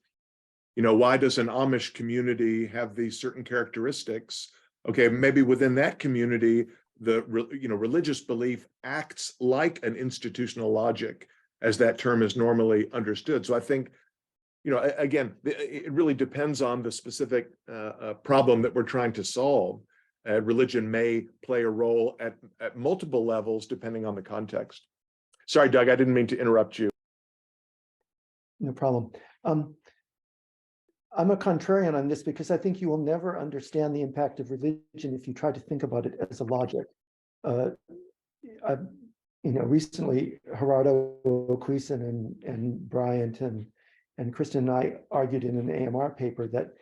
why does an Amish community have these certain characteristics? Okay, maybe within that community, the religious belief acts like an institutional logic, as that term is normally understood. So I think, again, it really depends on the specific problem that we're trying to solve. Religion may play a role at multiple levels depending on the context. Sorry, Doug, I didn't mean to interrupt you. No problem. I'm a contrarian on this because I think you will never understand the impact of religion if you try to think about it as a logic. Recently, Gerardo Cuisin and Bryant and Kristen and I argued in an AMR paper that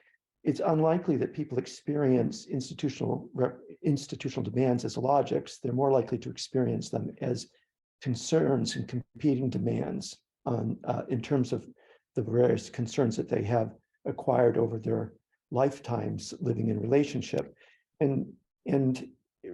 it's unlikely that people experience institutional demands as logics. They're more likely to experience them as concerns and competing demands in terms of the various concerns that they have acquired over their lifetimes living in relationship. And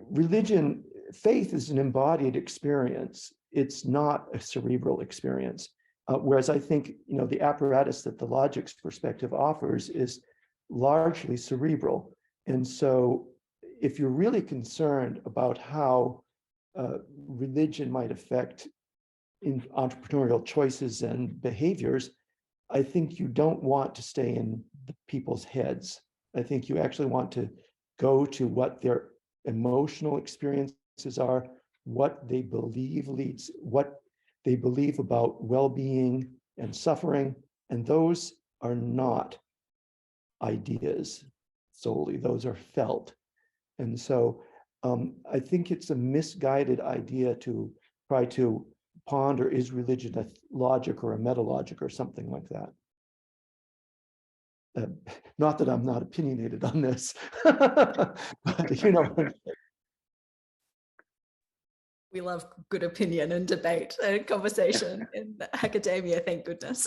religion, faith is an embodied experience. It's not a cerebral experience. Whereas I think, the apparatus that the logics perspective offers is largely cerebral. And so if you're really concerned about how religion might affect in entrepreneurial choices and behaviors, I think you don't want to stay in the people's heads. I think you actually want to go to what their emotional experiences are, what they believe leads, what they believe about well-being and suffering, and those are not ideas solely, those are felt. And so I think it's a misguided idea to try to ponder, is religion a logic or a metalogic or something like that. Not that I'm not opinionated on this, but We love good opinion and debate and conversation in academia, thank goodness.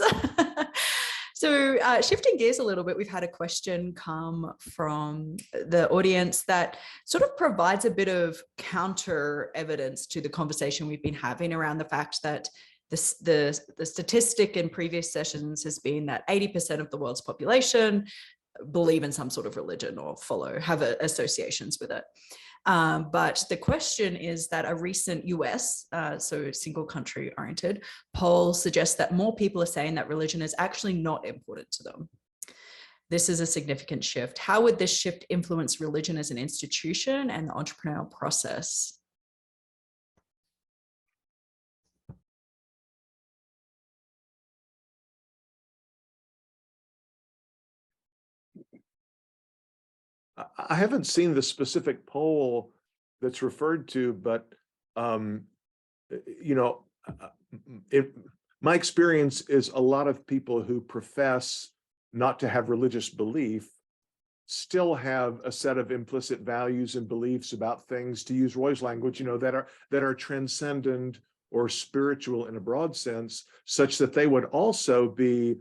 So shifting gears a little bit, we've had a question come from the audience that sort of provides a bit of counter evidence to the conversation we've been having around the fact that the statistic in previous sessions has been that 80% of the world's population believe in some sort of religion or have associations with it. But the question is that a recent US, so single country oriented, poll suggests that more people are saying that religion is actually not important to them. This is a significant shift. How would this shift influence religion as an institution and the entrepreneurial process? I haven't seen the specific poll that's referred to, but my experience is a lot of people who profess not to have religious belief still have a set of implicit values and beliefs about things, to use Roy's language, that are transcendent or spiritual in a broad sense, such that they would also be,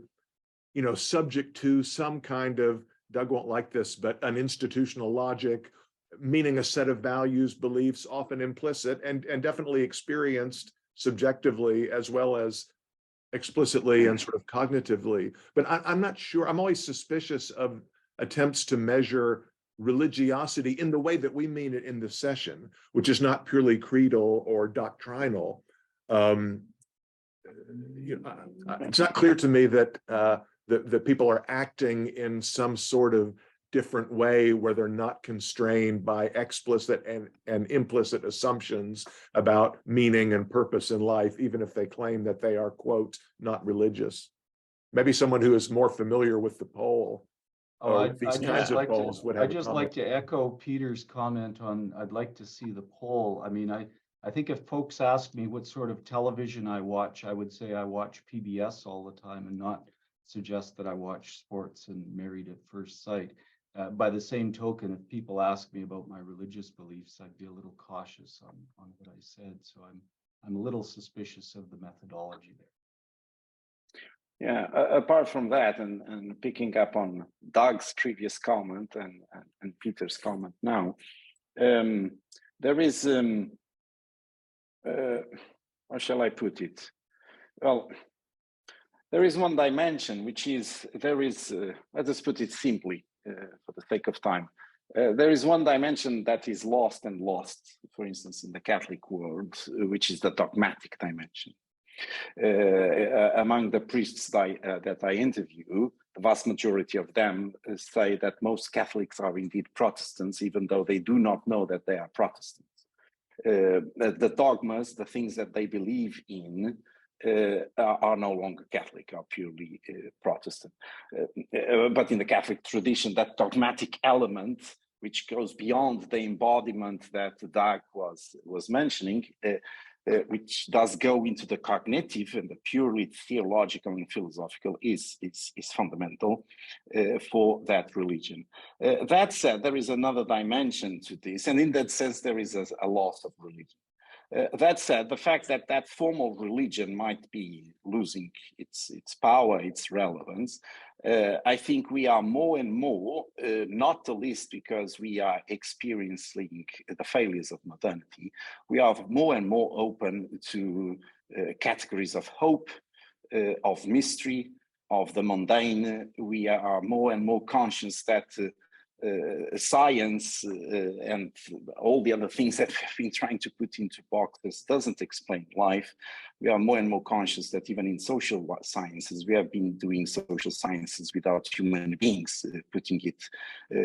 subject to some kind of, Doug won't like this, but an institutional logic, meaning a set of values, beliefs, often implicit and definitely experienced subjectively as well as explicitly and sort of cognitively. But I'm not sure. I'm always suspicious of attempts to measure religiosity in the way that we mean it in this session, which is not purely creedal or doctrinal. It's not clear to me that that people are acting in some sort of different way where they're not constrained by explicit and implicit assumptions about meaning and purpose in life, even if they claim that they are, quote, not religious. Maybe someone who is more familiar with the poll or with these kinds of polls would have I'd just like comment. to echo Peter's comment on, I'd like to see the poll. I mean, I think if folks ask me what sort of television I watch, I would say I watch PBS all the time and not suggest that I watch sports and Married at First Sight. By the same token, if people ask me about my religious beliefs, I'd be a little cautious on what I said. So I'm a little suspicious of the methodology there. Yeah, apart from that, and picking up on Doug's previous comment and Peter's comment now, there is, how shall I put it? Well, there is one dimension, which is, let us put it simply, for the sake of time. There is one dimension that is lost, for instance, in the Catholic world, which is the dogmatic dimension. Among the priests that I interview, the vast majority of them say that most Catholics are indeed Protestants, even though they do not know that they are Protestants. The dogmas, the things that they believe in, are no longer Catholic, are purely Protestant. But in the Catholic tradition, that dogmatic element, which goes beyond the embodiment that Doug was mentioning, which does go into the cognitive and the purely theological and philosophical, is fundamental for that religion. That said, there is another dimension to this, and in that sense, there is a loss of religion. That said, the fact that that form of religion might be losing its power, its relevance, I think we are more and more, not the least because we are experiencing the failures of modernity, we are more and more open to categories of hope, of mystery, of the mundane. We are more and more conscious that science and all the other things that we've been trying to put into boxes doesn't explain life. We are more and more conscious that even in social sciences, we have been doing social sciences without human beings, putting it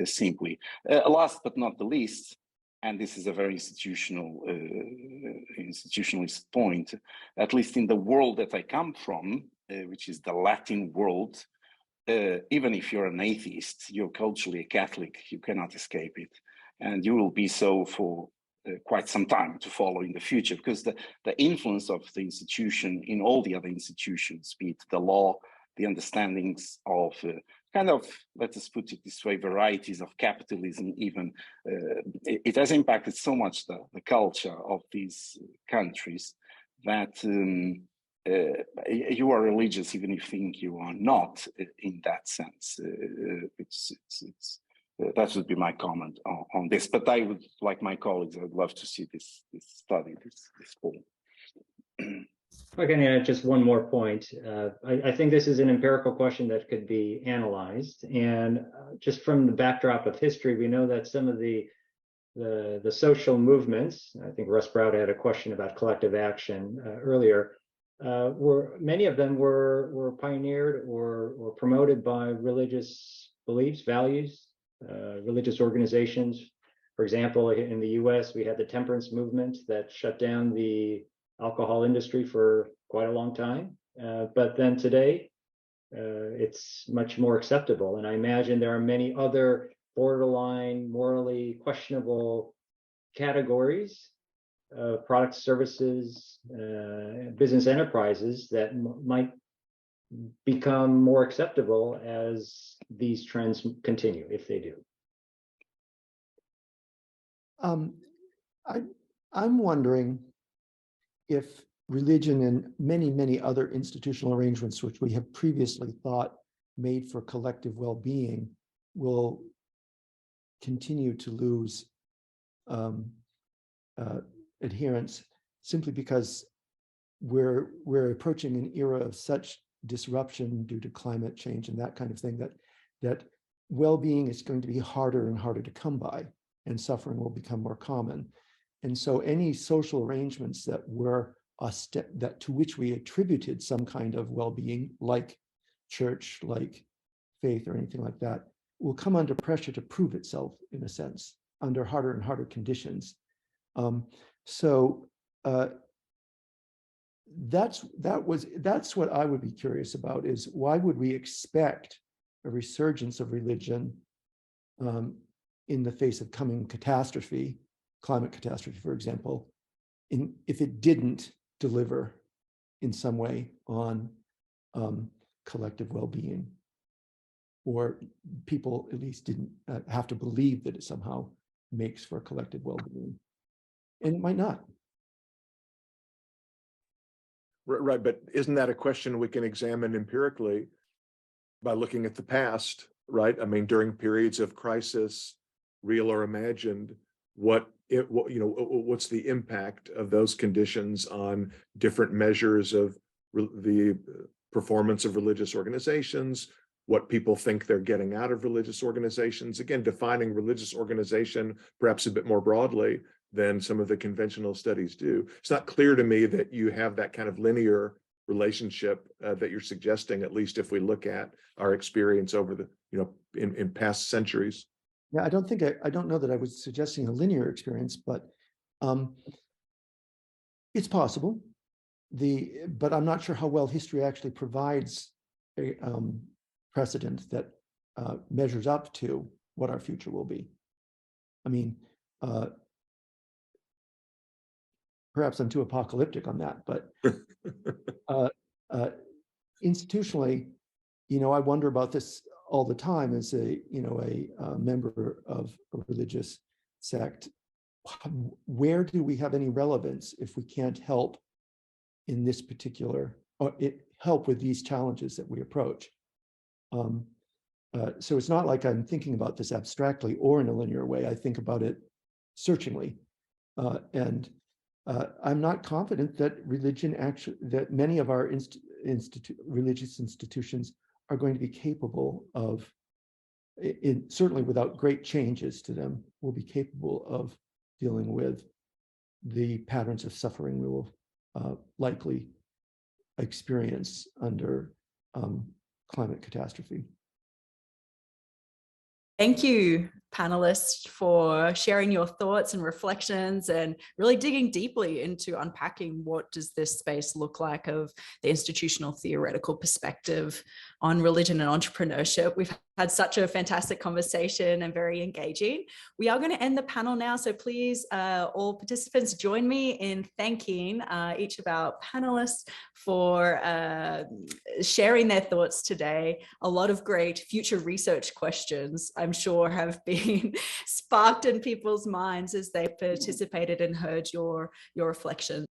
simply. Last but not the least, and this is a very institutionalist point, at least in the world that I come from, which is the Latin world, even if you're an atheist, you're culturally a Catholic, you cannot escape it. And you will be so for quite some time to follow in the future, because the influence of the institution in all the other institutions, be it the law, the understandings of kind of, let us put it this way, varieties of capitalism even, it has impacted so much the culture of these countries that you are religious even if you think you are not, in that sense. That would be my comment on this. But I would, like my colleagues, I would love to see this study, this poll. If I can add just one more point, I think this is an empirical question that could be analyzed. And just from the backdrop of history, we know that some of the social movements, I think Russ Brown had a question about collective action earlier, many of them were pioneered or promoted by religious beliefs, values, religious organizations. For example, in the US, we had the temperance movement that shut down the alcohol industry for quite a long time. But then today, it's much more acceptable. And I imagine there are many other borderline, morally questionable categories of products, services, business enterprises that might become more acceptable as these trends continue, if they do. I'm wondering if religion and many, many other institutional arrangements, which we have previously thought made for collective well-being, will continue to lose adherence simply because we're approaching an era of such disruption due to climate change and that kind of thing that well-being is going to be harder and harder to come by, and suffering will become more common. And so any social arrangements that were to which we attributed some kind of well-being, like church, like faith, or anything like that, will come under pressure to prove itself, in a sense, under harder and harder conditions. That's what I would be curious about, is why would we expect a resurgence of religion in the face of coming catastrophe, climate catastrophe, for example, if it didn't deliver in some way on collective well-being, or people at least didn't have to believe that it somehow makes for collective well-being, and it might not. Right, but isn't that a question we can examine empirically by looking at the past, right? I mean, during periods of crisis, real or imagined, what's the impact of those conditions on different measures of the performance of religious organizations, what people think they're getting out of religious organizations? Again, defining religious organization perhaps a bit more broadly than some of the conventional studies do. It's not clear to me that you have that kind of linear relationship that you're suggesting, at least if we look at our experience over the, in past centuries. Yeah, I don't know that I was suggesting a linear experience, but it's possible. But I'm not sure how well history actually provides a precedent that measures up to what our future will be. I mean, perhaps I'm too apocalyptic on that, but institutionally, I wonder about this all the time as a member of a religious sect. Where do we have any relevance if we can't help in this particular, or help with these challenges that we approach? So it's not like I'm thinking about this abstractly or in a linear way. I think about it searchingly, and I'm not confident that that many of our religious institutions are going to be capable of, certainly without great changes to them, will be capable of dealing with the patterns of suffering we will likely experience under climate catastrophe. Thank you, panelists, for sharing your thoughts and reflections and really digging deeply into unpacking what does this space look like of the institutional theoretical perspective on religion and entrepreneurship. We've had such a fantastic conversation and very engaging. We are going to end the panel now, so please, all participants, join me in thanking each of our panelists for sharing their thoughts today. A lot of great future research questions, I'm sure, have been sparked in people's minds as they participated and heard your reflections.